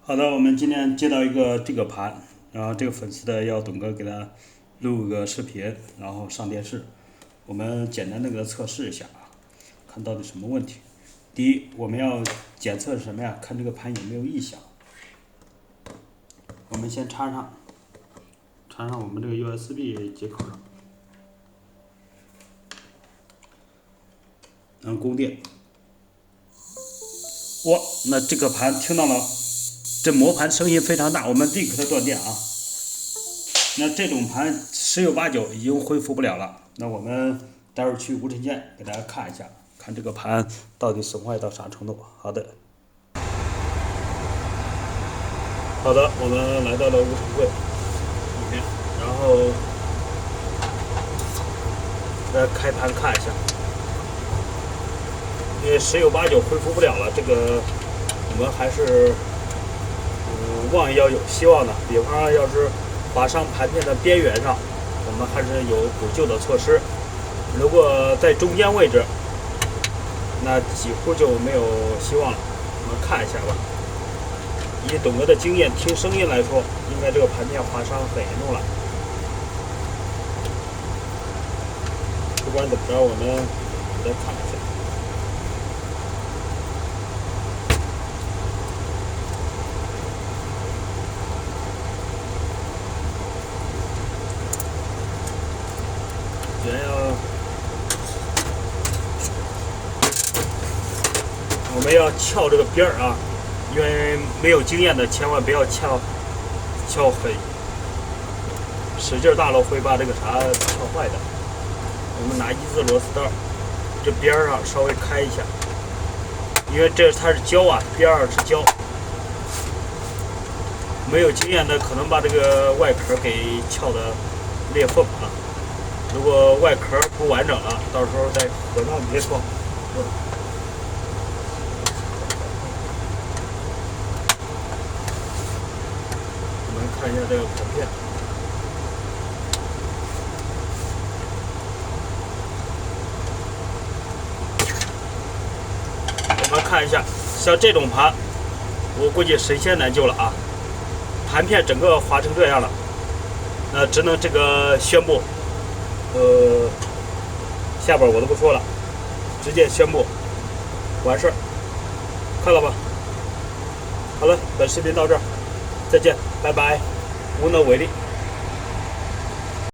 好的，我们今天接到一个这个盘，然后这个粉丝的要董哥给他录个视频，然后上电视。我们简单的给他测试一下啊，看到底什么问题。第一，我们要检测什么呀？看这个盘有没有异响。我们先插上我们这个 USB 接口上，然后供电。哇，那这个盘听到了，这磨盘声音非常大，我们立刻的断电啊。那这种盘十有八九已经恢复不了了。那我们待会儿去无尘间给大家看一下，看这个盘到底损坏到啥程度。好的，好的，我们来到了无尘柜里面，然后来开盘看一下，因为十有八九恢复不了了，这个我们还是望要有希望的。比方说，要是划伤盘片的边缘上，我们还是有补救的措施。如果在中间位置，那几乎就没有希望了。我们看一下吧。以董哥的经验，听声音来说，应该这个盘片划伤很严重了。不管怎么着，我们再看一下。我们要撬这个边儿啊，因为没有经验的千万不要撬狠，使劲大了会把这个啥撬坏的。我们拿1字螺丝刀，这边儿上稍微开一下，因为它是胶啊，边上是胶，没有经验的可能把这个外壳给撬的裂缝啊。如果外壳不完整了，到时候再合上别错。我们看一下这个盘片，我们看一下，像这种盘，我估计神仙难救了啊！盘片整个划成这样了，那只能这个宣布，下边我都不说了，直接宣布完事儿，看了吧？好了，本视频到这儿，再见，拜拜，无能为力。